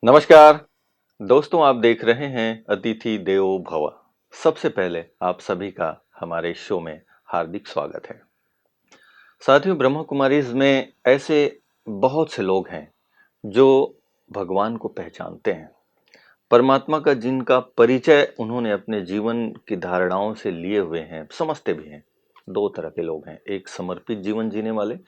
नमस्कार दोस्तों, आप देख रहे हैं अतिथि देवो भव। सबसे पहले आप सभी का हमारे शो में हार्दिक स्वागत है। साथियों, ब्रह्मा कुमारीज में ऐसे बहुत से लोग हैं जो भगवान को पहचानते हैं, परमात्मा का जिनका परिचय उन्होंने अपने जीवन की धारणाओं से लिए हुए हैं, समझते भी हैं। दो तरह के लोग हैं, एक समर्पित जीवन जीने वाले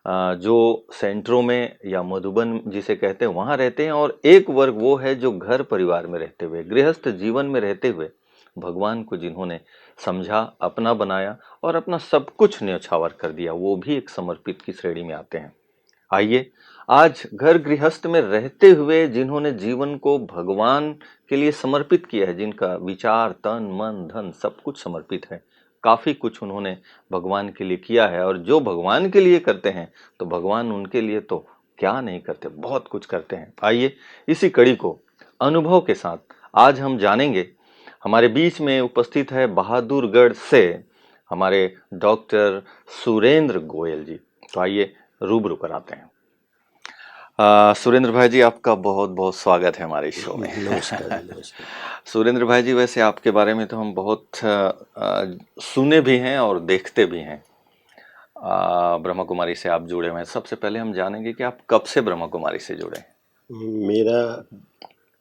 जो सेंटरों में या मधुबन जिसे कहते हैं वहां रहते हैं, और एक वर्ग वो है जो घर परिवार में रहते हुए, गृहस्थ जीवन में रहते हुए भगवान को जिन्होंने समझा, अपना बनाया और अपना सब कुछ न्यौछावर कर दिया, वो भी एक समर्पित की श्रेणी में आते हैं। आइए, आज घर गृहस्थ में रहते हुए जिन्होंने जीवन को भगवान के लिए समर्पित किया है, जिनका विचार, तन, मन, धन सब कुछ समर्पित है, काफी कुछ उन्होंने भगवान के लिए किया है, और जो भगवान के लिए करते हैं तो भगवान उनके लिए तो क्या नहीं करते, बहुत कुछ करते हैं। आइए, इसी कड़ी को अनुभव के साथ आज हम जानेंगे। हमारे बीच में उपस्थित है बहादुरगढ़ से हमारे डॉक्टर सुरेंद्र गोयल जी। तो आइए रूबरू कराते हैं। सुरेंद्र भाई जी, आपका बहुत बहुत स्वागत है हमारे शो में। नमस्कार नमस्कार। सुरेंद्र भाई जी, वैसे आपके बारे में तो हम बहुत सुने भी हैं और देखते भी हैं। ब्रह्मा कुमारी से आप जुड़े हुए हैं। सबसे पहले हम जानेंगे कि आप कब से ब्रह्मा कुमारी से जुड़े हैं। मेरा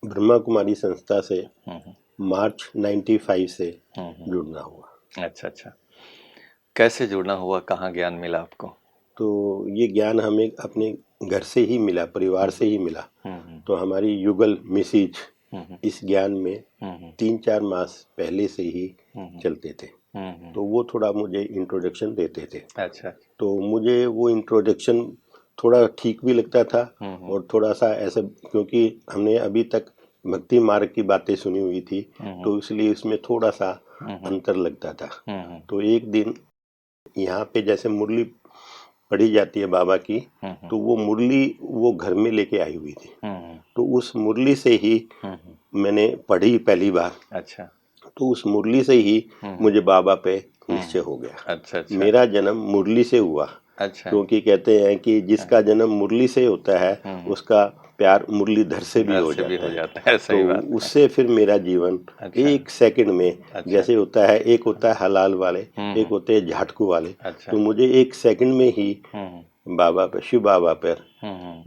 ब्रह्मा कुमारी संस्था से हम्म मार्च 95 से जुड़ना हुआ। अच्छा अच्छा, कैसे जुड़ना हुआ, कहाँ ज्ञान मिला आपको? तो ये ज्ञान हमें अपने घर से ही मिला, परिवार से ही मिला। तो हमारी युगल मिसेज इस ज्ञान में 3-4 मास पहले से ही चलते थे। तो वो थोड़ा मुझे इंट्रोडक्शन देते थे। अच्छा। तो मुझे वो इंट्रोडक्शन थोड़ा ठीक भी लगता था और थोड़ा सा ऐसा, क्योंकि हमने अभी तक भक्ति मार्ग की बातें सुनी हुई थी, तो इसलिए इसमें थोड़ा सा अंतर लगता था। तो एक दिन यहाँ पे जैसे मुरली पढ़ी जाती है बाबा की, तो वो मुरली वो घर में लेके आई हुई थी। तो उस मुरली से ही मैंने पढ़ी पहली बार। अच्छा। तो उस मुरली से ही मुझे बाबा पे निश्चय हो गया। अच्छा अच्छा। मेरा जन्म मुरली से हुआ। अच्छा। क्योंकि कहते हैं कि जिसका जन्म मुरली से होता है उसका प्यार मुरलीधर से भी हो जाता है। सही तो बात। उससे फिर मेरा जीवन अच्छा। एक सेकंड में, अच्छा। जैसे होता है, एक होता है हलाल वाले, एक होते हैं झाटकू वाले। अच्छा। तो मुझे एक सेकंड में ही बाबा पर, शिव बाबा पर,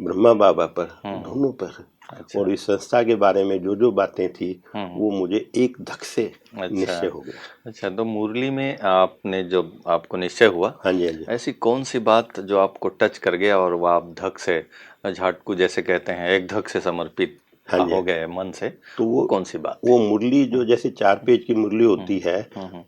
ब्रह्मा बाबा पर, दोनों पर, अच्छा। और इस संस्था के बारे में जो जो बातें थी वो मुझे एक धक से निश्चय हो गया। अच्छा, तो मुरली में आपने जो आपको निश्चय हुआ, हाँ जी हाँ जी। ऐसी कौन सी बात जो आपको टच कर गया और वो आप धक से, झाटकू जैसे कहते हैं, एक धक से समर्पित हाँ जी हो गए मन से? तो वो कौन सी बात थी? वो मुरली जो जैसे 4 पेज की मुरली होती है,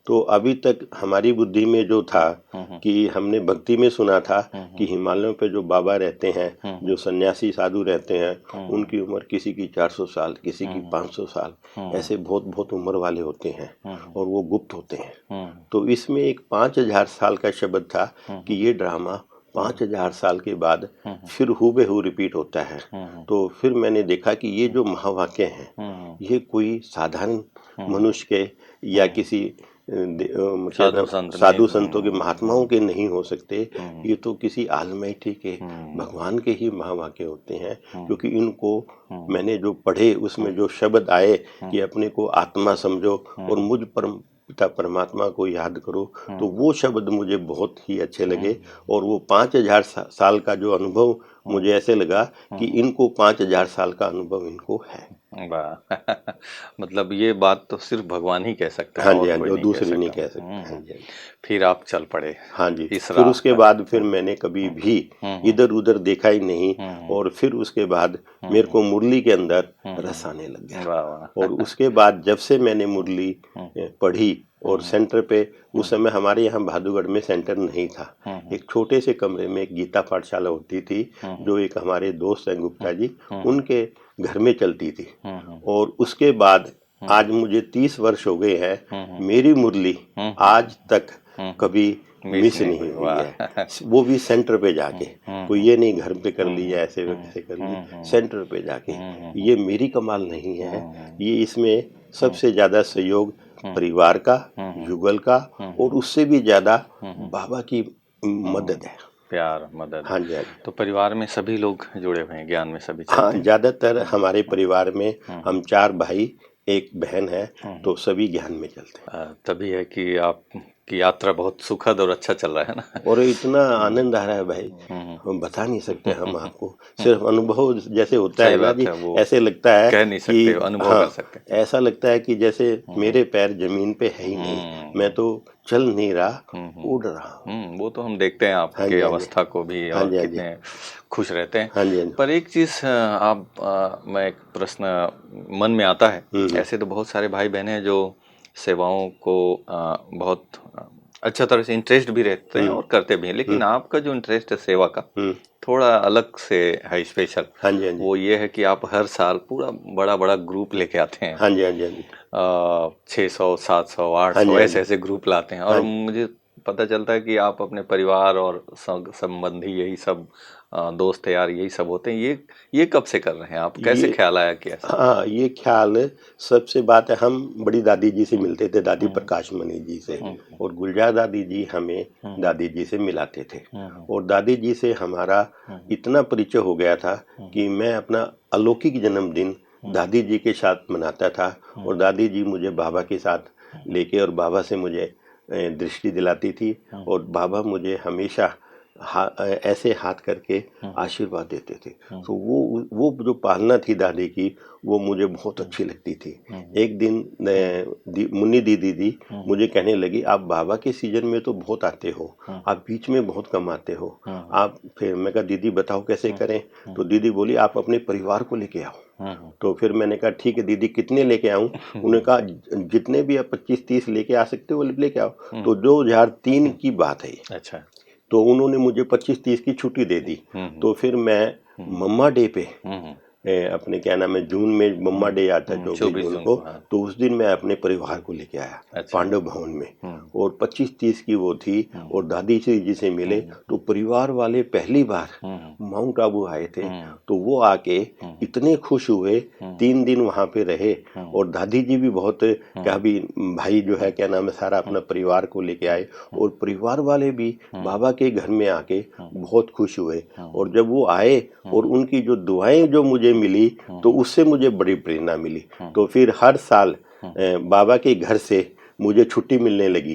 तो अभी तक हमारी बुद्धि में जो था कि हमने भक्ति में सुना था कि हिमालयों पे जो बाबा रहते हैं, जो सन्यासी साधु रहते हैं, उनकी उम्र किसी की 400 साल, किसी की 500 साल, ऐसे बहुत बहुत उम्र वाले होते हैं और वो गुप्त होते हैं। तो इसमें एक 5000 साल का शब्द था कि ये ड्रामा 5000 साल के बाद फिर हूबहू रिपीट होता है। तो फिर मैंने देखा कि ये जो महावाक्य हैं ये कोई साधारण मनुष्य के या किसी साधु संतों के, महात्माओं के नहीं हो सकते। ये तो किसी आलमाइटी के, भगवान के ही महावाक्य होते हैं। क्योंकि इनको मैंने जो पढ़े उसमें जो शब्द आए कि अपने को आत्मा समझो और मुझ पिता परमात्मा को याद करो, तो वो शब्द मुझे बहुत ही अच्छे लगे। और वो 5000 साल का जो अनुभव, मुझे ऐसे लगा कि इनको 5000 साल का अनुभव इनको है। वाह! मतलब ये बात तो सिर्फ भगवान ही कह सकते हैं, हाँ जी और हाँ कोई जी, नहीं कह दूसरी नहीं सकता। कह सकते। हाँ जी हाँ जी। फिर आप चल पड़े हाँ जी, इस फिर राह उसके पर। बाद फिर मैंने कभी भी इधर उधर देखा ही नहीं। और फिर उसके बाद मेरे को मुरली के अंदर रस आने लग गया। वाह वाह! और उसके बाद जब से मैंने मुरली पढ़ी, और सेंटर पे, उस समय हमारे यहाँ भादुगढ़ में सेंटर नहीं था। एक छोटे से कमरे में एक गीता पाठशाला होती थी, जो एक हमारे दोस्त हैं गुप्ता जी, उनके घर में चलती थी। और उसके बाद आज मुझे 30 वर्ष हो गए हैं, मेरी मुरली आज तक कभी मिस नहीं हुई है। वो भी सेंटर पे जाके, कोई ये नहीं घर पे कर ली या ऐसे वैसे कर ली, सेंटर पे जाके। ये मेरी कमाल नहीं है, ये इसमें सबसे ज्यादा सहयोग परिवार का, युगल का, और उससे भी ज्यादा बाबा की मदद है। प्यार, मदद। हाँ जी, हाँ जी। तो परिवार में सभी लोग जुड़े हुए हैं, ज्ञान में सभी हाँ, चलते हैं? ज़्यादातर हमारे परिवार में हम्म, हम 4 भाई, 1 बहन है, हम्म। तो सभी ज्ञान में चलते हैं। तभी है कि आपकी यात्रा बहुत सुखद और अच्छा चल रहा है ना। और इतना आनंद आ रहा है भाई, हम्म, हम बता नहीं सकते हम आपको। सिर्फ अनुभव जैसे होता सही है ना बात जी, है, वो ऐसे लगता है कह नहीं सकते, कि अनुभव कर हाँ, सकते हैं। ऐसा लगता है कि जैसे मेरे पैर जमीन पे है ही नहीं, मैं हम्म, तो चल नहीं रहा, हम्म, उड़ रहा हूँ। वो तो हम देखते हैं हाँ आपके जी, हाँ जी। अवस्था को भी, हाँ और जी, हाँ जी। कितने खुश रहते हैं। हाँ जी, हाँ जी। पर एक चीज़ मैं एक प्रश्न मन में आता है। हम्म, ऐसे तो बहुत सारे भाई बहन हैं जो सेवाओं को बहुत अच्छा तरह से इंटरेस्ट भी रहते हैं हम्म, और करते भी हैं, लेकिन आपका जो इंटरेस्ट है सेवा का हम्म। थोड़ा अलग से है, स्पेशल। हाँ जी, हाँ जी। वो ये है कि आप हर साल पूरा बड़ा बड़ा ग्रुप लेके आते हैं। हाँ जी, हाँ जी, हाँ जी। 600, 700, हाँ जी, 800 हाँ ऐसे जी। ऐसे ग्रुप लाते हैं, और हाँ जी। मुझे पता चलता है कि आप अपने परिवार और संबंधी यही सब दोस्त यार यही सब होते हैं। ये कब से कर रहे हैं आप? कैसे ये ख्याल आया कि ऐसा? हाँ, ये ख्याल सबसे बात है, हम बड़ी दादी जी से मिलते थे, दादी हम्म, प्रकाश मणि जी से, हम्म, और गुलजार दादी जी हमें दादी जी से मिलाते थे। हम्म, और दादी जी से हमारा इतना परिचय हो गया था कि मैं अपना अलौकिक जन्मदिन दादी जी के साथ मनाता था, और दादी जी मुझे बाबा के साथ लेके और बाबा से मुझे दृष्टि दिलाती थी, और बाबा मुझे हमेशा ऐसे हाथ करके आशीर्वाद देते थे। तो वो जो पालना थी दादी की, वो मुझे बहुत अच्छी लगती थी। एक दिन मुन्नी दीदी मुझे कहने लगी, आप बाबा के सीजन में तो बहुत आते हो, आप बीच में बहुत कम आते हो। आप फिर मैं कहा दीदी बताओ कैसे करें? तो दीदी बोली आप अपने परिवार को लेके आओ। तो फिर मैंने कहा ठीक है दीदी, कितने लेके आऊं? उन्होंने कहा जितने भी आप 25-30 लेके आ सकते हो लेके आओ। तो 2003 की बात है ये। अच्छा। तो उन्होंने मुझे 25-30 की छुट्टी दे दी। तो फिर मैं मम्मा डे पे अपने क्या नाम है, जून में मम्मा डे आता है 24 24 जून जून को, को, हाँ। तो उस दिन मैं अपने परिवार को लेके आया अच्छा। पांडव भवन में, और 25-30 की वो थी, और दादी जी से मिले। तो परिवार वाले पहली बार माउंट आबू आए थे, तो वो आके इतने खुश हुए, 3 दिन वहाँ पे रहे। और दादी जी भी बहुत क्या भी भाई जो है क्या नाम है सारा अपना परिवार को लेके आए, और परिवार वाले भी बाबा के घर में आके बहुत खुश हुए। और जब वो आए और उनकी जो दुआएं जो मुझे मिली, तो उससे मुझे बड़ी प्रेरणा मिली। तो फिर हर साल बाबा के घर से मुझे छुट्टी मिलने लगी।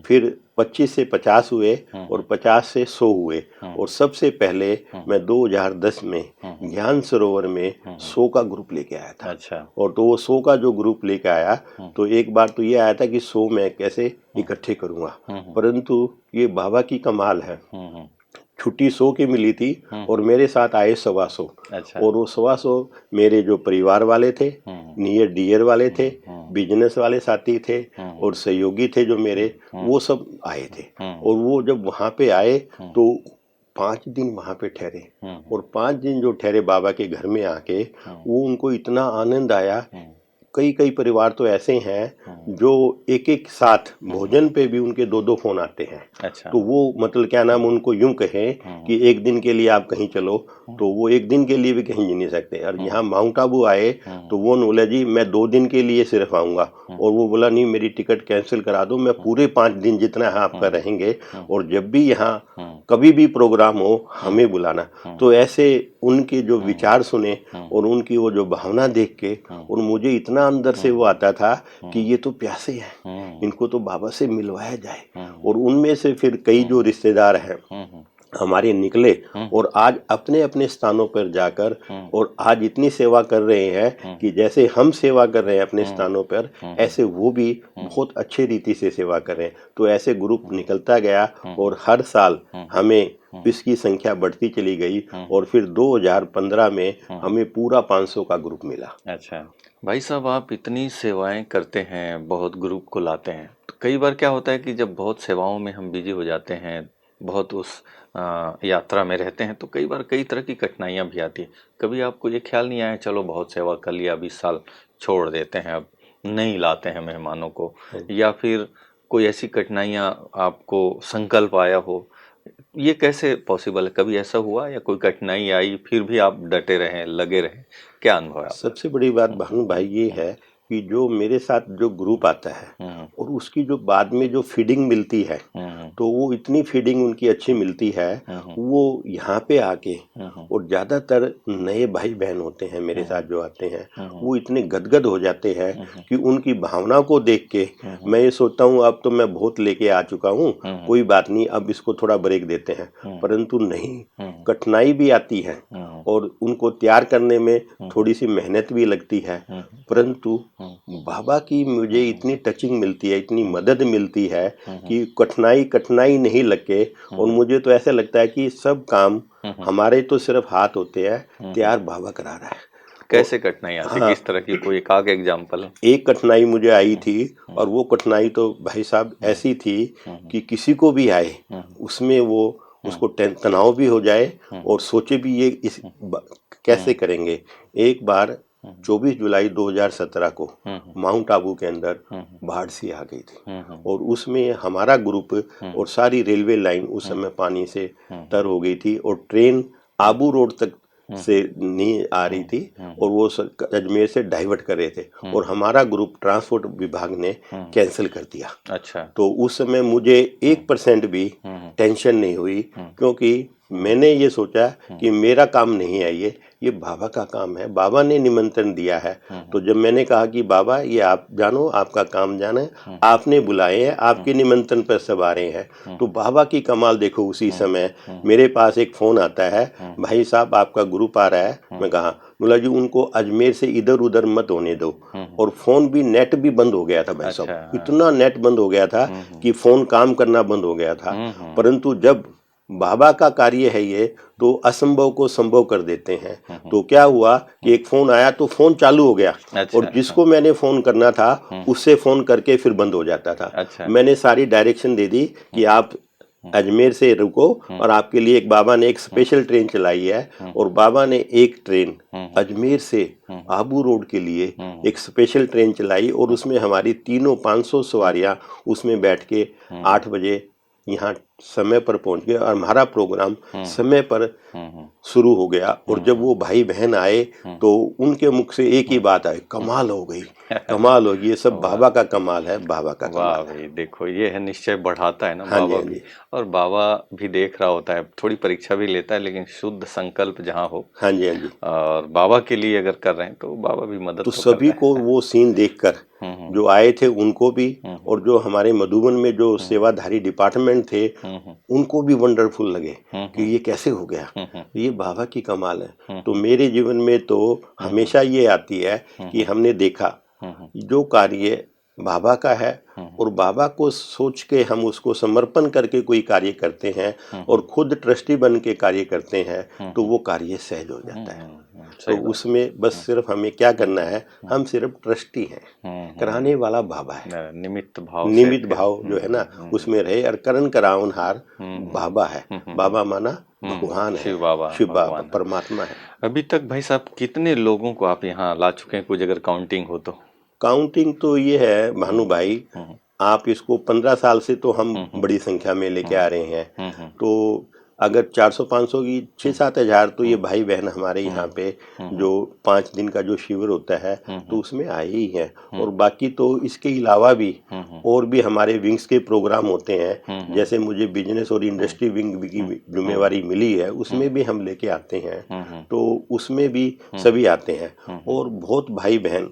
फिर 25 से 50 हुए, और 50 से 100 हुए, और सबसे पहले मैं 2010 में ज्ञान सरोवर में 100 का ग्रुप लेके आया था। अच्छा। और तो वो 100 का जो ग्रुप लेके आया, तो एक बार तो ये आया था कि 100 मैं कैसे इकट्ठे करूंगा, परंतु ये बाबा की कमाल है। छुट्टी 100 की मिली थी, और मेरे साथ आए 125। अच्छा। और वो 125 मेरे जो परिवार वाले थे, नियर डियर वाले थे, बिजनेस वाले साथी थे, और सहयोगी थे जो मेरे, वो सब आए थे। और वो जब वहाँ पे आए तो 5 दिन वहाँ पे ठहरे, और 5 दिन जो ठहरे बाबा के घर में आके, वो उनको इतना आनंद आया। कई कई परिवार तो ऐसे हैं जो एक एक साथ भोजन पे भी उनके 2-2 फोन आते हैं। अच्छा। तो वो मतलब क्या नाम, उनको यूं कहें कि एक दिन के लिए आप कहीं चलो, तो वो एक दिन के लिए भी कहीं जी नहीं सकते। और यहाँ माउंट आबू आए, तो वो बोला जी मैं 2 दिन के लिए सिर्फ आऊँगा, और वो बोला नहीं मेरी टिकट कैंसिल करा दो, मैं पूरे 5 दिन जितना है आपका रहेंगे, और जब भी यहाँ कभी भी प्रोग्राम हो हमें बुलाना। तो ऐसे उनके जो विचार सुने, और उनकी वो जो भावना देख के, और मुझे इतना अंदर से वो आता था कि ये तो प्यासे हैं, इनको तो बाबा से मिलवाया जाए। और उनमें से फिर कई जो रिश्तेदार हैं हमारे निकले, और आज अपने अपने स्थानों पर जाकर, और आज इतनी सेवा कर रहे हैं कि जैसे हम सेवा कर रहे हैं अपने स्थानों पर, ऐसे वो भी बहुत अच्छे रीति से सेवा कर रहे हैं। तो ऐसे ग्रुप निकलता गया, और हर साल हमें इसकी संख्या बढ़ती चली गई, और फिर 2015 में हमें पूरा 500 का ग्रुप मिला। अच्छा भाई साहब, आप इतनी सेवाएं करते हैं, बहुत ग्रुप को लाते हैं, तो कई बार क्या होता है कि जब बहुत सेवाओं में हम बिजी हो जाते हैं, बहुत उस यात्रा में रहते हैं, तो कई बार कई तरह की कठिनाइयां भी आती है। कभी आपको ये ख्याल नहीं आया चलो बहुत सेवा कर लिया, अब इस साल छोड़ देते हैं, अब नहीं लाते हैं मेहमानों को, या फिर कोई ऐसी कठिनाइयां आपको संकल्प आया हो? ये कैसे पॉसिबल है? कभी ऐसा हुआ या कोई कठिनाई आई फिर भी आप डटे रहे, लगे रहे? क्या अनुभव है आपका? सबसे बड़ी बात भानु भाई ये है कि जो मेरे साथ जो ग्रुप आता है, और उसकी जो बाद में जो फीडिंग मिलती है, तो वो इतनी फीडिंग उनकी अच्छी मिलती है, वो यहाँ पे आके और ज़्यादातर नए भाई बहन होते हैं मेरे साथ जो आते हैं, वो इतने गदगद हो जाते हैं कि उनकी भावना को देख के मैं ये सोचता हूँ अब तो मैं बहुत लेके आ चुका हूँ, कोई बात नहीं, अब इसको थोड़ा ब्रेक देते हैं। परंतु नहीं, कठिनाई भी आती है और उनको तैयार करने में थोड़ी सी मेहनत भी लगती है, परंतु बाबा की मुझे इतनी टचिंग मिलती है, इतनी मदद मिलती है कि कठिनाई नहीं लगे। और मुझे तो ऐसा लगता है कि सब काम हमारे तो सिर्फ हाथ होते हैं, तैयार बाबा करा रहा है। कैसे कठिनाई आती है? किस तरह की कोई एक आग एग्जाम्पल? एक कठिनाई मुझे आई थी और वो कठिनाई तो भाई साहब ऐसी थी कि किसी को भी आए उसमें वो उसको तनाव भी हो जाए और सोचे भी ये कैसे करेंगे। एक बार 24 जुलाई 2017 को माउंट आबू के अंदर बाढ़ सी आ गई थी और उसमें हमारा ग्रुप और सारी रेलवे लाइन उस समय पानी से तर हो गई थी और ट्रेन आबू रोड तक से नहीं आ रही थी और वो अजमेर से डाइवर्ट कर रहे थे और हमारा ग्रुप ट्रांसपोर्ट विभाग ने कैंसिल कर दिया। अच्छा। तो उस समय मुझे 1% भी टेंशन नहीं हुई, क्योंकि मैंने ये सोचा कि मेरा काम नहीं है, ये बाबा का काम है, बाबा ने निमंत्रण दिया है। तो जब मैंने कहा कि बाबा ये आप जानो, आपका काम जाने, आपने बुलाए हैं, आपके निमंत्रण पर सब आ रहे हैं, तो बाबा की कमाल देखो। उसी समय मेरे पास एक फोन आता है, भाई साहब आपका ग्रुप आ रहा है। मैं कहा, बोला जी उनको अजमेर से इधर उधर मत होने दो। और फोन भी, नेट भी बंद हो गया था भाई साहब, इतना नेट बंद हो गया था कि फोन काम करना बंद हो गया था। परंतु जब बाबा का कार्य है ये, तो असंभव को संभव कर देते हैं। तो क्या हुआ कि एक फोन आया तो फोन चालू हो गया। अच्छा, और जिसको मैंने फोन करना था उससे फोन करके फिर बंद हो जाता था। अच्छा। मैंने सारी डायरेक्शन दे दी कि आप अजमेर से रुको और आपके लिए एक बाबा ने एक स्पेशल ट्रेन चलाई है। और बाबा ने एक ट्रेन अजमेर से आबू रोड के लिए एक स्पेशल ट्रेन चलाई और उसमें हमारी तीनों 500 सवारियां उसमें बैठ के 8 बजे यहाँ समय पर पहुंच गए और हमारा प्रोग्राम समय पर शुरू हो गया। और जब वो भाई बहन आए तो उनके मुख से एक ही बात आई, कमाल हो गई, कमाल हो गई। ये सब बाबा का कमाल है, बाबा का कमाल है। भाई देखो, ये है निश्चय बढ़ाता है ना हाँ बाबा जी, भी। और बाबा भी देख रहा होता है, थोड़ी परीक्षा भी लेता है, लेकिन शुद्ध संकल्प जहाँ हो। हाँ जी, हाँ जी। और बाबा के लिए अगर कर रहे हैं तो बाबा भी मदद तो तो सभी करता को वो सीन देखकर जो आए थे उनको भी और जो हमारे मधुबन में जो सेवाधारी डिपार्टमेंट थे उनको भी वंडरफुल लगे कि ये कैसे हो गया, ये बाबा की कमाल है। तो मेरे जीवन में तो हमेशा ये आती है कि हमने देखा जो कार्य बाबा का है और बाबा को सोच के हम उसको समर्पण करके कोई कार्य करते हैं और खुद ट्रस्टी बन के कार्य करते हैं तो वो कार्य सहज हो जाता है। तो उसमें बस सिर्फ हमें क्या करना है, हम सिर्फ ट्रस्टी हैं, कराने वाला बाबा है। निमित्त भाव जो है ना उसमें रहे और करण करावनहार बाबा है। बाबा माना भगवान है, शिव बाबा परमात्मा है। अभी तक भाई साहब कितने लोगों को आप यहाँ ला चुके हैं, कुछ अगर काउंटिंग हो तो? काउंटिंग तो ये है भानु भाई, आप इसको 15 साल से तो हम बड़ी संख्या में लेके आ रहे हैं। तो अगर 400-500 की 6-7 हज़ार तो ये भाई बहन हमारे यहाँ पे जो 5 दिन का जो शिविर होता है तो उसमें आए ही हैं। और बाकी तो इसके अलावा भी और भी हमारे विंग्स के प्रोग्राम होते हैं, जैसे मुझे बिजनेस और इंडस्ट्री विंग की जिम्मेवारी मिली है, उसमें भी हम लेके आते हैं। तो उसमें भी सभी आते हैं और बहुत भाई बहन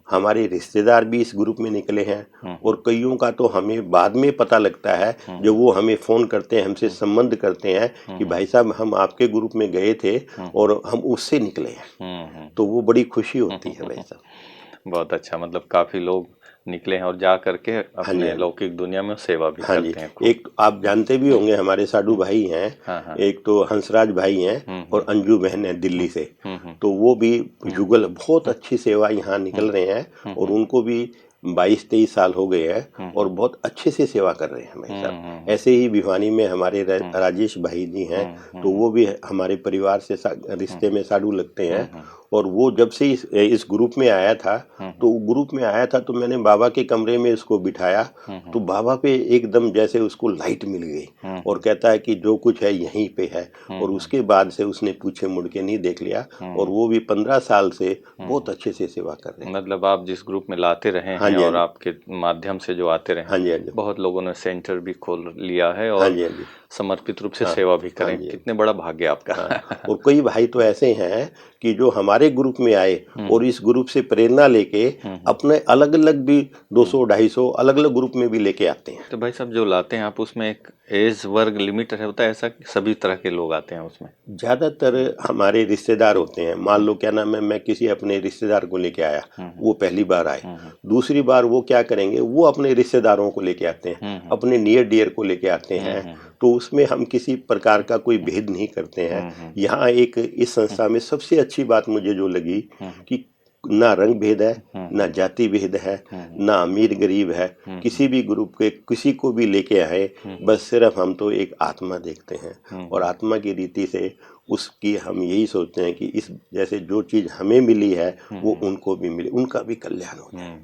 हमारे रिश्तेदार भी इस ग्रुप में निकले हैं। और कईयों का तो हमें बाद में पता लगता है जब वो हमें फ़ोन करते हैं, हमसे संबंध करते हैं कि भाई साहब हम आपके ग्रुप में गए थे और हम उससे निकले हैं। तो वो बड़ी खुशी होती है भाई साहब। बहुत अच्छा, मतलब काफ़ी लोग निकले हैं और जा करके अपने लौकिक दुनिया में सेवा भी करते हैं। एक आप जानते भी होंगे हमारे साधु भाई हैं, एक तो हंसराज भाई हैं और अंजू बहन है दिल्ली से। तो वो भी युगल बहुत अच्छी सेवा यहाँ निकल रहे हैं और उनको भी 22-23 साल हो गए हैं और बहुत अच्छे से सेवा कर रहे हैं भाई साहब। ऐसे ही भिवानी में हमारे राजेश भाई जी हैं, तो वो भी हमारे परिवार से रिश्ते में साधु लगते हैं और वो जब से इस ग्रुप में आया था, तो ग्रुप में आया था तो मैंने बाबा के कमरे में इसको बिठाया, तो बाबा पे एकदम जैसे उसको लाइट मिल गई और कहता है कि जो कुछ है यहीं पे है। और उसके बाद से उसने पीछे मुड़ के नहीं देख लिया, और वो भी 15 साल से बहुत अच्छे से सेवा कर रहे हैं। मतलब आप जिस ग्रुप में लाते रहे हाँ हैं जी, हाँ और जी। आपके माध्यम से जो आते रहे, हाँ जी, हाँ जी। बहुत लोगों ने सेंटर भी खोल लिया है हाँ और जी, हाँ जी। समर्पित रूप से हाँ, सेवा भी हाँ करें। जी, हाँ जी। कितने बड़ा भाग्य आपका। हाँ, और कई भाई तो ऐसे हैं कि जो हमारे ग्रुप में आए और इस ग्रुप से प्रेरणा लेके अपने अलग अलग भी 200-250 अलग अलग ग्रुप में भी लेके आते हैं। तो भाई साहब जो लाते हैं आप, उसमें एक एज वर्ग लिमिट होता है ऐसा कि सभी तरह के लोग आते हैं उसमें? ज्यादातर हमारे रिश्तेदार होते हैं। मान लो क्या नाम है, मैं किसी अपने रिश्तेदार को लेके आया, वो पहली बार आए, दूसरी बार वो क्या करेंगे, वो अपने रिश्तेदारों को लेके आते हैं, अपने नियर डियर को लेके आते हैं। तो उसमें हम किसी प्रकार का कोई भेद नहीं करते हैं। यहाँ एक इस संस्था में सबसे अच्छी बात मुझे जो लगी कि ना रंग भेद है, ना जाति भेद है, ना अमीर गरीब है। किसी भी ग्रुप के किसी को भी लेके आए, बस सिर्फ हम तो एक आत्मा देखते हैं, और आत्मा की रीति से उसकी हम यही सोचते हैं कि इस जैसे जो चीज हमें मिली है वो उनको भी मिले, उनका भी कल्याण हो जाए।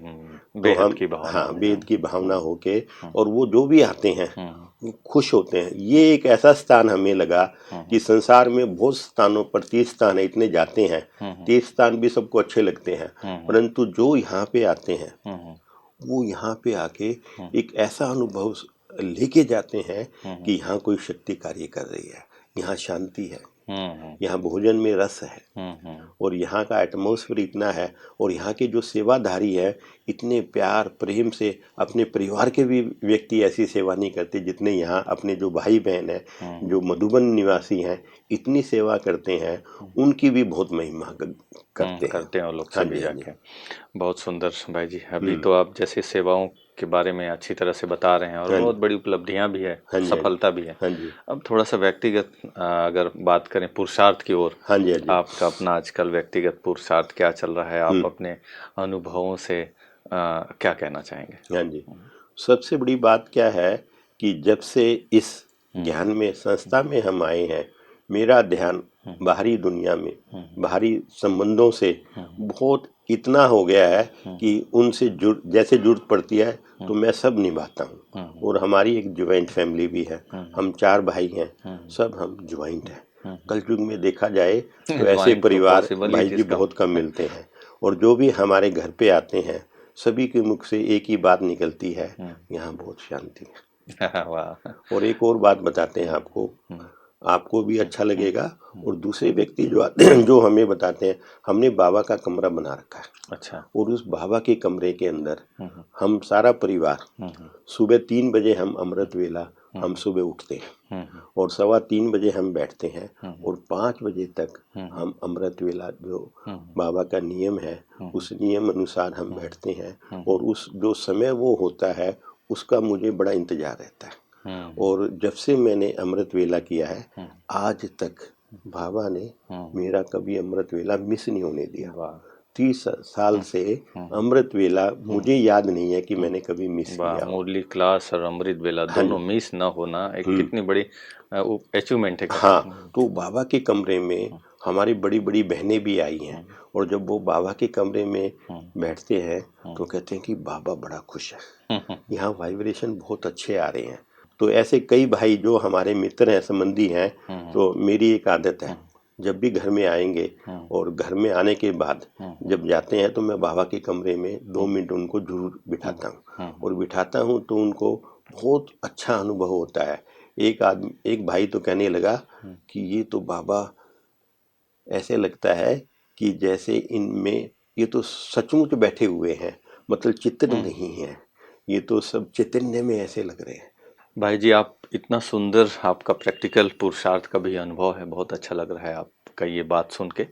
तो बेहद हम की भावना हाँ, में। वेद की भावना होके, और वो जो भी आते हैं वो खुश होते हैं। ये एक ऐसा स्थान हमें लगा कि संसार में बहुत स्थानों पर तीर्थ स्थान है, इतने जाते हैं, तीर्थ स्थान भी सबको अच्छे लगते हैं, परंतु जो यहाँ पे आते हैं वो यहाँ पे आके एक ऐसा अनुभव लेके जाते हैं कि यहाँ कोई शक्ति कार्य कर रही है, यहाँ शांति है, यहाँ भोजन में रस है, और यहाँ का एटमॉस्फेयर इतना है, और यहाँ के जो सेवाधारी है इतने प्यार प्रेम से अपने परिवार के भी व्यक्ति ऐसी सेवा नहीं करते जितने यहाँ अपने जो भाई बहन है जो मधुबन निवासी हैं इतनी सेवा करते हैं। उनकी भी बहुत महिमा करते हैं वो लोग हाँ सभी जी, हाँ जी। जाके। बहुत सुंदर भाई जी। अभी तो आप जैसे सेवाओं के बारे में अच्छी तरह से बता रहे हैं और हाँ बहुत जी। बड़ी उपलब्धियां भी है, हाँ जी, हाँ जी। सफलता भी है। हाँ जी। अब थोड़ा सा व्यक्तिगत अगर बात करें पुरुषार्थ की ओर, हाँ जी, हाँ जी। आपका अपना आजकल व्यक्तिगत पुरुषार्थ क्या चल रहा है? आप अपने अनुभवों से क्या कहना चाहेंगे? हाँ जी। सबसे बड़ी बात क्या है कि जब से इस ज्ञान में संस्था में हम आए हैं, मेरा ध्यान बाहरी दुनिया में बाहरी संबंधों से बहुत इतना हो गया है कि उनसे जैसे जरूरत पड़ती है तो मैं सब निभाता हूँ। और हमारी एक ज्वाइंट फैमिली भी है, हम 4 भाई हैं, सब हम ज्वाइंट हैं। कलयुग में देखा जाए तो ऐसे Joint तो परिवार possible ही भाई जी किसका हो। बहुत कम मिलते हैं। और जो भी हमारे घर पे आते हैं सभी के मुख से एक ही बात निकलती है, यहाँ बहुत शांति है। वाह। और एक और बात बताते हैं आपको, आपको भी अच्छा लगेगा, और दूसरे व्यक्ति जो आते हैं जो हमें बताते हैं, हमने बाबा का कमरा बना रखा है। अच्छा। और उस बाबा के कमरे के अंदर हम सारा परिवार सुबह 3 बजे हम अमृत वेला हम सुबह उठते हैं, और 2:15 बजे हम बैठते हैं, और 5 बजे तक हम अमृत वेला जो बाबा का नियम है उस नियम अनुसार हम बैठते हैं। और उस जो समय वो होता है उसका मुझे बड़ा इंतजार रहता है। और जब से मैंने अमृत वेला किया है आज तक बाबा ने मेरा कभी अमृत वेला मिस नहीं होने दिया। 30 साल से अमृत वेला मुझे याद नहीं है कि मैंने कभी मिस किया हो। मुरली क्लास और अमृत वेला दोनों मिस ना होना एक कितनी बड़ी अचीवमेंट है। हाँ, तो बाबा के कमरे में हमारी बड़ी बड़ी बहनें भी आई हैं, और जब वो बाबा के कमरे में बैठते हैं तो कहते हैं कि बाबा बड़ा खुश है, यहाँ वाइब्रेशन बहुत अच्छे आ रहे हैं। तो ऐसे कई भाई जो हमारे मित्र हैं संबंधी हैं, तो मेरी एक आदत है जब भी घर में आएंगे और घर में आने के बाद जब जाते हैं तो मैं बाबा के कमरे में 2 मिनट उनको जरूर बिठाता हूँ, और बिठाता हूँ तो उनको बहुत अच्छा अनुभव होता है। एक भाई तो कहने लगा कि ये तो बाबा ऐसे लगता है कि जैसे इनमें ये तो सचमुच बैठे हुए हैं, मतलब चित्र नहीं है, ये तो सब चैतन्य में ऐसे लग रहे हैं। भाई जी आप इतना सुंदर आपका प्रैक्टिकल पुरुषार्थ का भी अनुभव है, बहुत अच्छा लग रहा है आपका ये बात सुन के।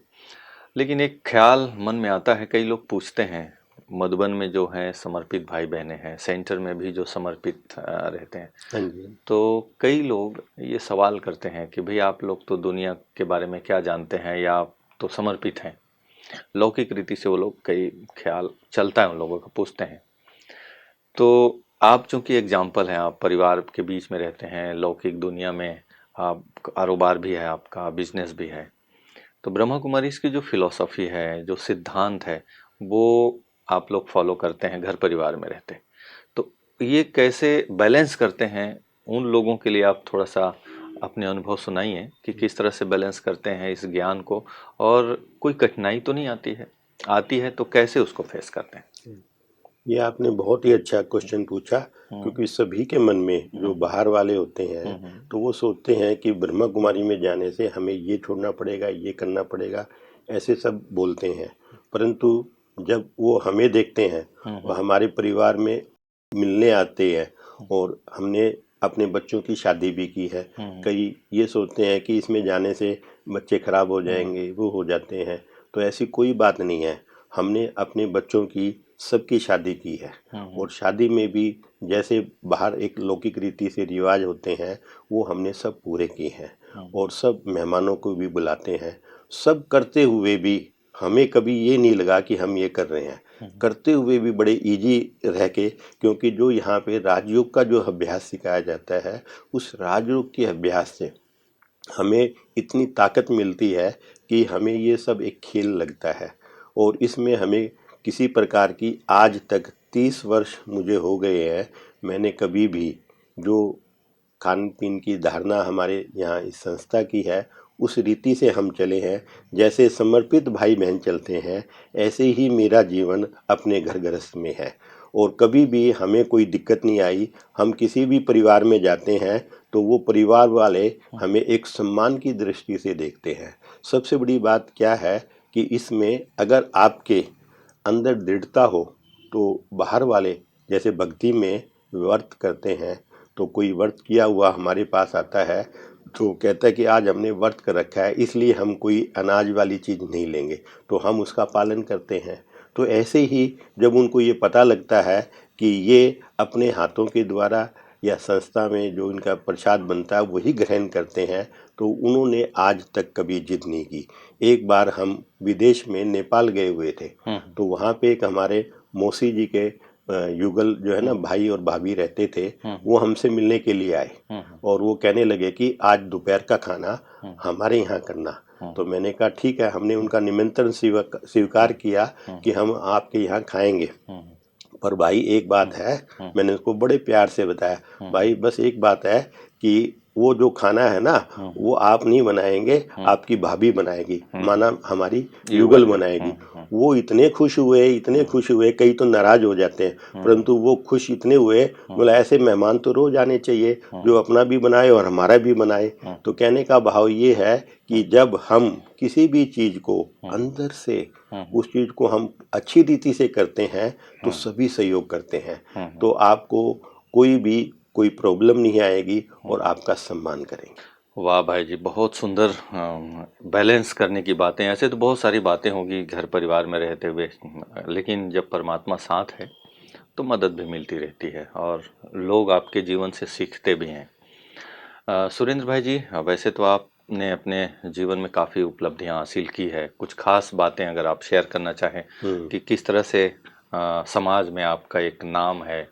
लेकिन एक ख्याल मन में आता है, कई लोग पूछते हैं मधुबन में जो है समर्पित भाई बहनें हैं, सेंटर में भी जो समर्पित रहते हैं, हाँ जी। तो कई लोग ये सवाल करते हैं कि भाई आप लोग तो दुनिया के बारे में क्या जानते हैं, या आप तो समर्पित हैं। लौकिक रीति से वो लोग कई ख्याल चलता है उन लोगों का, पूछते हैं। तो आप चूंकि एग्जाम्पल हैं, आप परिवार के बीच में रहते हैं, लौकिक दुनिया में आप कारोबार भी है, आपका बिजनेस भी है, तो ब्रह्मा कुमारीज की जो फिलॉसफी है, जो सिद्धांत है, वो आप लोग फॉलो करते हैं घर परिवार में रहते, तो ये कैसे बैलेंस करते हैं? उन लोगों के लिए आप थोड़ा सा अपने अनुभव सुनाइए कि किस तरह से बैलेंस करते हैं इस ज्ञान को, और कोई कठिनाई तो नहीं आती है? आती है तो कैसे उसको फेस करते हैं? ये आपने बहुत ही अच्छा क्वेश्चन पूछा, क्योंकि सभी के मन में जो बाहर वाले होते हैं तो वो सोचते हैं कि ब्रह्मा कुमारी में जाने से हमें ये छोड़ना पड़ेगा, ये करना पड़ेगा, ऐसे सब बोलते हैं। परंतु जब वो हमें देखते हैं, वो हमारे परिवार में मिलने आते हैं, और हमने अपने बच्चों की शादी भी की है। कई ये सोचते हैं कि इसमें जाने से बच्चे खराब हो जाएंगे, वो हो जाते हैं, तो ऐसी कोई बात नहीं है। हमने अपने बच्चों की सबकी शादी की है, और शादी में भी जैसे बाहर एक लौकिक रीति से रिवाज होते हैं वो हमने सब पूरे किए हैं, और सब मेहमानों को भी बुलाते हैं। सब करते हुए भी हमें कभी ये नहीं लगा कि हम ये कर रहे हैं, करते हुए भी बड़े इजी रह के, क्योंकि जो यहाँ पे राजयोग का जो अभ्यास सिखाया जाता है, उस राजयोग के अभ्यास से हमें इतनी ताकत मिलती है कि हमें ये सब एक खेल लगता है। और इसमें हमें किसी प्रकार की, आज तक 30 वर्ष मुझे हो गए हैं, मैंने कभी भी जो खान पीन की धारणा हमारे यहाँ इस संस्था की है उस रीति से हम चले हैं। जैसे समर्पित भाई बहन चलते हैं, ऐसे ही मेरा जीवन अपने घर गृहस्थ में है, और कभी भी हमें कोई दिक्कत नहीं आई। हम किसी भी परिवार में जाते हैं तो वो परिवार वाले हमें एक सम्मान की दृष्टि से देखते हैं। सबसे बड़ी बात क्या है कि इसमें अगर आपके अंदर दृढ़ता हो तो बाहर वाले जैसे भक्ति में व्रत करते हैं, तो कोई व्रत किया हुआ हमारे पास आता है तो कहता है कि आज हमने व्रत कर रखा है, इसलिए हम कोई अनाज वाली चीज़ नहीं लेंगे, तो हम उसका पालन करते हैं। तो ऐसे ही जब उनको ये पता लगता है कि ये अपने हाथों के द्वारा या संस्था में जो इनका प्रसाद बनता है वही ग्रहण करते हैं, तो उन्होंने आज तक कभी जिद नहीं की। एक बार हम विदेश में नेपाल गए हुए थे, तो वहाँ पे एक हमारे मौसी जी के युगल जो है ना भाई और भाभी रहते थे, वो हमसे मिलने के लिए आए, और वो कहने लगे कि आज दोपहर का खाना हमारे यहाँ करना। तो मैंने कहा ठीक है, हमने उनका निमंत्रण स्वीकार किया कि हम आपके यहाँ खाएंगे। पर भाई एक बात है, मैंने उसको बड़े प्यार से बताया, भाई बस एक बात है कि वो जो खाना है ना वो आप नहीं बनाएंगे, आपकी भाभी बनाएगी, माना हमारी युगल बनाएगी। वो इतने खुश हुए, कई तो नाराज हो जाते हैं, परंतु वो खुश इतने हुए, बोला ऐसे मेहमान तो रोज आने चाहिए, जो अपना भी बनाए और हमारा भी बनाए। तो कहने का भाव ये है कि जब हम किसी भी चीज को अंदर से उस चीज को हम अच्छी रीति से करते हैं तो सभी सहयोग करते हैं, तो आपको कोई प्रॉब्लम नहीं आएगी और आपका सम्मान करेंगे। वाह भाई जी, बहुत सुंदर बैलेंस करने की बातें। ऐसे तो बहुत सारी बातें होगी घर परिवार में रहते हुए, लेकिन जब परमात्मा साथ है तो मदद भी मिलती रहती है और लोग आपके जीवन से सीखते भी हैं। सुरेंद्र भाई जी, वैसे तो आपने अपने जीवन में काफ़ी उपलब्धियां हासिल की है, कुछ खास बातें अगर आप शेयर करना चाहें कि किस तरह से समाज में आपका एक नाम है,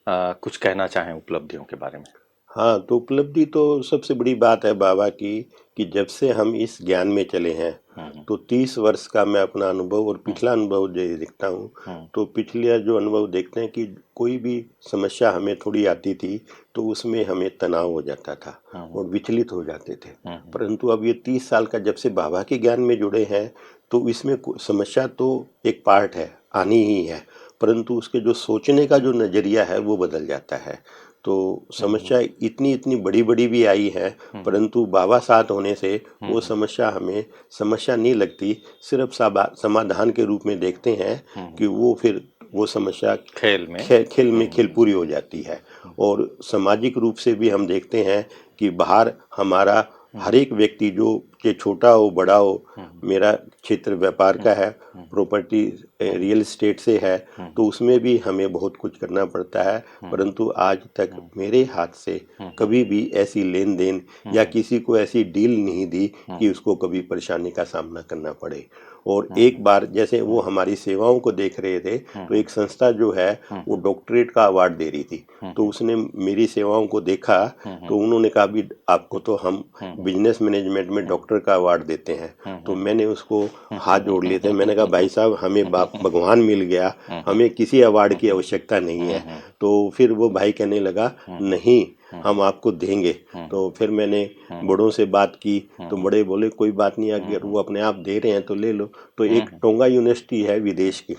कुछ कहना चाहें उपलब्धियों के बारे में। हाँ, तो उपलब्धि तो सबसे बड़ी बात है बाबा की, कि जब से हम इस ज्ञान में चले हैं तो 30 वर्ष का मैं अपना अनुभव और पिछला अनुभव जो देखता हूँ, तो पिछले जो अनुभव देखते हैं कि कोई भी समस्या हमें थोड़ी आती थी तो उसमें हमें तनाव हो जाता था और विचलित हो जाते थे। परंतु अब ये 30 साल का जब से बाबा के ज्ञान में जुड़े हैं तो इसमें समस्या तो एक पार्ट है, आनी ही है, परंतु उसके जो सोचने का जो नज़रिया है वो बदल जाता है। तो समस्या इतनी बड़ी बड़ी भी आई है, परंतु बाबा साथ होने से वो समस्या हमें समस्या नहीं लगती, सिर्फ समाधान के रूप में देखते हैं कि वो फिर वो समस्या खेल में खेल पूरी हो जाती है। और सामाजिक रूप से भी हम देखते हैं कि बाहर हमारा हर एक व्यक्ति जो कि छोटा हो बड़ा हो, मेरा क्षेत्र व्यापार का है, प्रॉपर्टी रियल एस्टेट से है, तो उसमें भी हमें बहुत कुछ करना पड़ता है, परंतु आज तक मेरे हाथ से कभी भी ऐसी लेन देन या किसी को ऐसी डील नहीं दी कि उसको कभी परेशानी का सामना करना पड़े। और एक बार जैसे वो हमारी सेवाओं को देख रहे थे, तो एक संस्था जो है वो डॉक्टरेट का अवार्ड दे रही थी, तो उसने मेरी सेवाओं को देखा तो उन्होंने कहा भी आपको तो हम बिजनेस मैनेजमेंट में डॉक्टर डॉक्टर का अवार्ड देते हैं। तो मैंने उसको हाथ जोड़ लिए थे, मैंने कहा भाई साहब हमें भगवान मिल गया, हमें किसी अवार्ड की आवश्यकता नहीं है। तो फिर वो भाई कहने लगा नहीं हम आपको देंगे। तो फिर मैंने बड़ों से बात की, तो बड़े बोले कोई बात नहीं, अगर वो अपने आप दे रहे हैं तो ले लो। तो एक टोंगा यूनिवर्सिटी है विदेश की,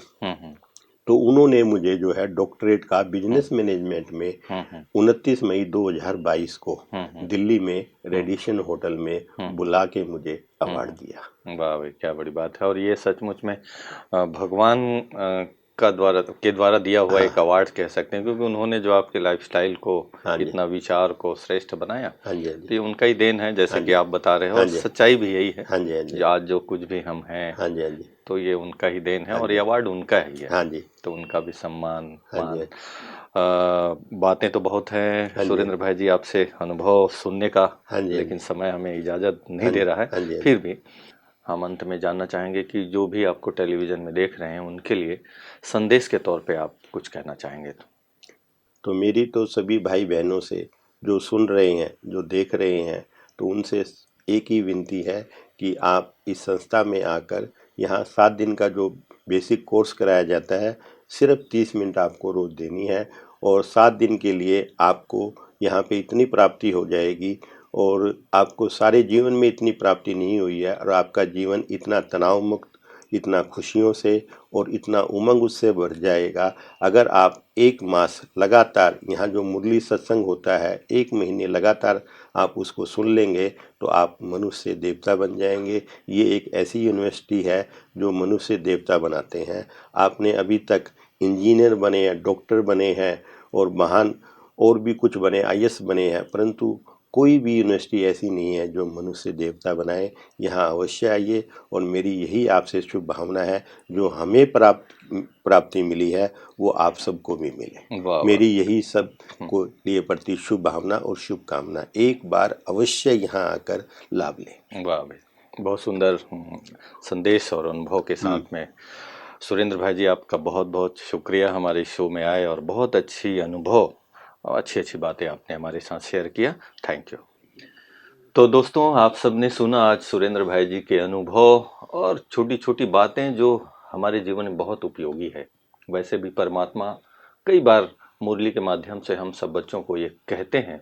तो उन्होंने मुझे जो है डॉक्टरेट का बिजनेस मैनेजमेंट में 29 मई 2022 को दिल्ली में रेडिशन होटल में बुला के मुझे अवार्ड दिया। वाह भाई, क्या बड़ी बात है। और ये सचमुच में भगवान के द्वारा दिया हुआ एक अवार्ड कह सकते हैं, क्योंकि उन्होंने जो आपके लाइफस्टाइल को इतना विचार को श्रेष्ठ बनाया, तो ये उनका ही देन है, जैसे कि आप बता रहे हो। और सच्चाई भी यही है, आज जो कुछ भी हम हैं तो ये उनका ही देन है, और ये अवार्ड उनका ही है। तो उनका भी सम्मान मान। बातें तो बहुत हैं सुरेंद्र भाई जी आपसे अनुभव सुनने का, लेकिन समय हमें इजाजत नहीं दे रहा है। फिर भी हम अंत में जानना चाहेंगे कि जो भी आपको टेलीविजन में देख रहे हैं उनके लिए संदेश के तौर पे आप कुछ कहना चाहेंगे। तो मेरी तो सभी भाई बहनों से जो सुन रहे हैं, जो देख रहे हैं, तो उनसे एक ही विनती है कि आप इस संस्था में आकर यहाँ 7 दिन का जो बेसिक कोर्स कराया जाता है, सिर्फ 30 मिनट आपको रोज़ देनी है, और 7 दिन के लिए आपको यहाँ पे इतनी प्राप्ति हो जाएगी, और आपको सारे जीवन में इतनी प्राप्ति नहीं हुई है, और आपका जीवन इतना तनाव मुक्त, इतना खुशियों से और इतना उमंग उससे भर जाएगा। अगर आप 1 मास लगातार यहाँ जो मुरली सत्संग होता है, 1 महीने लगातार आप उसको सुन लेंगे तो आप मनुष्य देवता बन जाएंगे। ये एक ऐसी यूनिवर्सिटी है जो मनुष्य देवता बनाते हैं। आपने अभी तक इंजीनियर बने हैं, डॉक्टर बने हैं, और महान और भी कुछ बने, IAS बने हैं, परंतु कोई भी यूनिवर्सिटी ऐसी नहीं है जो मनुष्य देवता बनाए। यहाँ अवश्य आइए, और मेरी यही आपसे शुभ भावना है, जो हमें प्राप्ति मिली है वो आप सबको भी मिले। मेरी यही सब को लिए प्रति शुभ भावना और शुभकामना। एक बार अवश्य यहाँ आकर लाभ लें। वाह भाई, बहुत सुंदर संदेश और अनुभव के साथ में सुरेंद्र भाई जी आपका बहुत बहुत शुक्रिया हमारे शो में आए, और बहुत अच्छी अनुभव और अच्छी बातें आपने हमारे साथ शेयर किया। Thank you. तो दोस्तों, आप सबने सुना आज सुरेंद्र भाई जी के अनुभव और छोटी छोटी बातें जो हमारे जीवन में बहुत उपयोगी है। वैसे भी परमात्मा कई बार मुरली के माध्यम से हम सब बच्चों को ये कहते हैं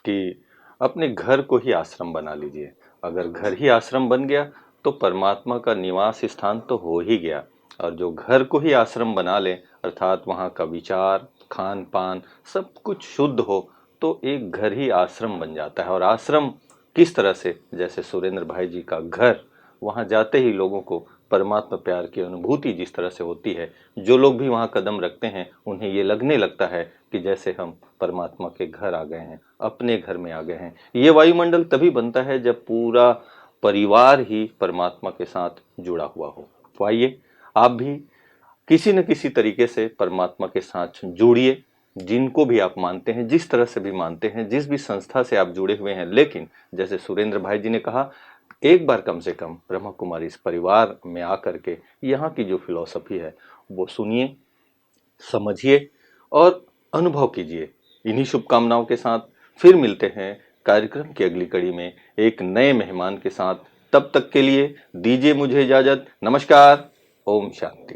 कि अपने घर को ही आश्रम बना लीजिए। अगर घर ही आश्रम बन गया तो परमात्मा का निवास स्थान तो हो ही गया, और जो घर को ही आश्रम बना ले, अर्थात वहाँ का विचार, खान पान सब कुछ शुद्ध हो, तो एक घर ही आश्रम बन जाता है। और आश्रम किस तरह से, जैसे सुरेंद्र भाई जी का घर, वहाँ जाते ही लोगों को परमात्मा प्यार की अनुभूति जिस तरह से होती है, जो लोग भी वहाँ कदम रखते हैं उन्हें ये लगने लगता है कि जैसे हम परमात्मा के घर आ गए हैं, अपने घर में आ गए हैं। ये वायुमंडल तभी बनता है जब पूरा परिवार ही परमात्मा के साथ जुड़ा हुआ हो। तो आइए आप भी किसी न किसी तरीके से परमात्मा के साथ जुड़िए, जिनको भी आप मानते हैं, जिस तरह से भी मानते हैं, जिस भी संस्था से आप जुड़े हुए हैं, लेकिन जैसे सुरेंद्र भाई जी ने कहा, एक बार कम से कम ब्रह्म कुमारी इस परिवार में आकर के यहाँ की जो फिलॉसफी है वो सुनिए, समझिए और अनुभव कीजिए। इन्हीं शुभकामनाओं के साथ फिर मिलते हैं कार्यक्रम की अगली कड़ी में एक नए मेहमान के साथ। तब तक के लिए दीजिए मुझे इजाजत। नमस्कार। ओम शांति।